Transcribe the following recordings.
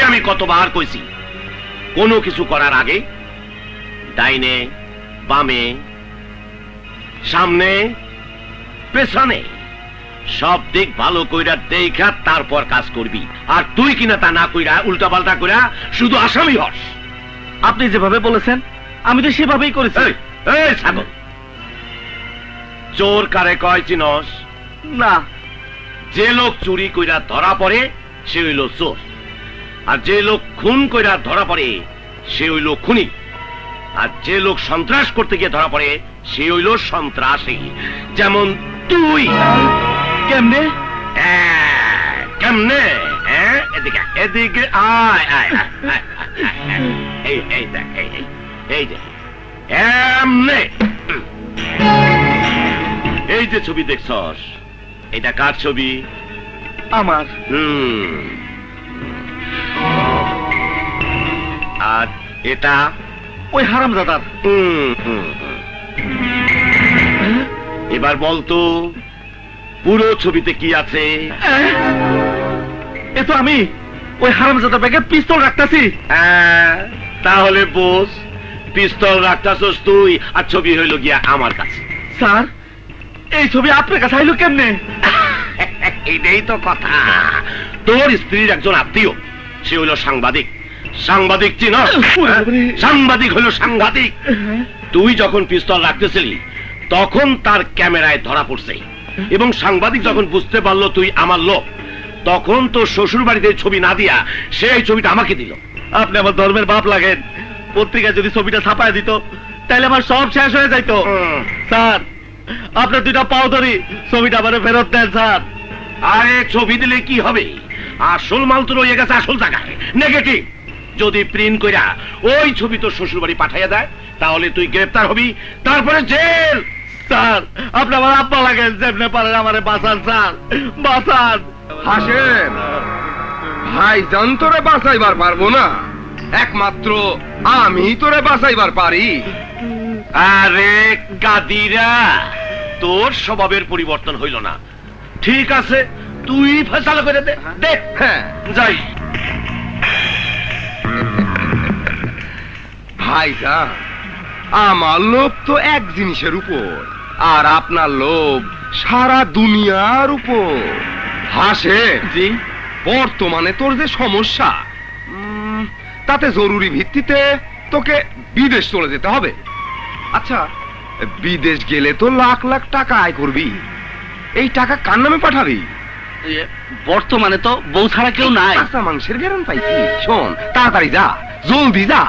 আমি কতবার কইছি কোনো কিছু করার আগে ডাইনে বামে সামনে পেছনে সব দিক ভালো কইরা দেখা তারপর কাজ করবি। আর তুই কিনা তা না কইরা উল্টা পাল্টা কইরা শুধু আসামি হস। আপনি যেভাবে বলেছেন আমি তো সেভাবেই করেছি। এই ছাগল, চোর কারে কয় চিনস? না। যে লোক চুরি কইরা ধরা পড়ে সে হইল চোর, আর যে লোক খুন কইরা ধরা পড়ে সে হইল খুনি, আর যে লোক সন্ত্রাস করতে গিয়ে ধরা পড়ে সে হইল সন্ত্রাসী। যেমন তুই। কেমনে? কেমনে? এদিকে এদিকে আয় আয় এই এই দেখ এই দেখ এমনে। এই যে ছবি দেখছস এটা কার ছবি? আমার। আর এটা ওই হারামজাদার। এবার বলতো পুরো ছবিতে কি আছে? এ তো আমি ওই হারামজাদার ব্যাগে পিস্তল রাখতাছি। তাহলে বোস পিস্তল রাখতাছস তুই আর ছবি হইল গিয়া আমার কাছে। স্যার এই ছবি আপনার কাছে আইলো কেমনে? এটাই তো কথা। তোর স্ত্রীর একজন আত্মীয়, সে হইল সাংবাদিক। সাংবাদিক চিন? সাংবাদিক হইল সাংঘাতিক। তুই যখন পিস্তল রাখতেছিলি তখন তার ক্যামেরায় ধরা পড়ছে, এবং সাংবাদিক যখন বুঝতে পারলো তুই আমার লোক তখন তো শ্বশুর বাড়িতে ছবি না দিয়া সে এই ছবিটা আমাকে দিল। আপনি আমার ধর্মের বাপ লাগেন। পত্রিকায় যদি ছবিটা ছাপায় দিত তাহলে আমার সব শেষ হয়ে যাইতো। স্যার আপনার দুইটা পাও ধরি ছবিটা আমার ফেরত দেন স্যার। আরে ছবি দিলে কি হবে? আসল মাল তো রয়ে গেছে আসল জায়গায়, নেগেটিভ। যদি প্রিন্ট কইরা ওই ছবি তো শ্বশুর বাড়ি পাঠাইয়া দেয় তাহলে তুই গ্রেফতার হবি, তারপরে জেল। স্যার আপনি আমার আব্বা লাগেন, যেমনে পারেন আমারে বাঁচান স্যার, বাঁচান। হাসেম ভাইজান তোরে বাঁচাইবার পারবো না, একমাত্র আমি তোরে বাঁচাইবার পারি। আরে কাদিরা, তোর স্বভাবের পরিবর্তন হইল না। ঠিক আছে তুই ফয়সালা করে দে। দেখ হ্যাঁ যাই। ভাইজান আমার লোভ তো এক জিনিসের উপর, আর আপনার লোভ সারা দুনিয়ার উপর। হাসেম জি। বর্তমানে তোর যে সমস্যা, তাতে জরুরি ভিত্তিতে তোকে বিদেশ চলে যেতে হবে। আচ্ছা বিদেশ গেলে তো লাখ লাখ টাকা আয় করবি, এই টাকা কার নামে পাঠাবি? বর্তমানে তো বউ ছাড়া কেউ নাই। কাঁচা মাংসের গ্যারান পাইছি। শোন তাড়াতাড়ি যা, জলদি যা,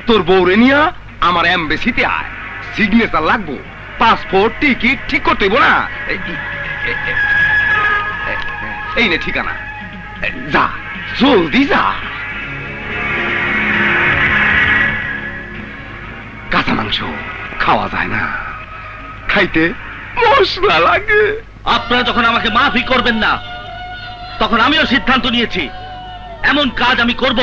তোর বউরে নিয়া আমার এমবেসিতে আয়। সিগনেচার লাগবো, পাসপোর্ট টিকিট ঠিক করতে হইব না? এই নে ঠিকানা, যা জলদি যা। কাঁচা মাংস খাওয়া যায় না, খাইতে মশলা লাগে। আপনারা যখন আমাকে মাফি করবেন না তখন আমিও সিদ্ধান্ত নিয়েছি এমন কাজ আমি করব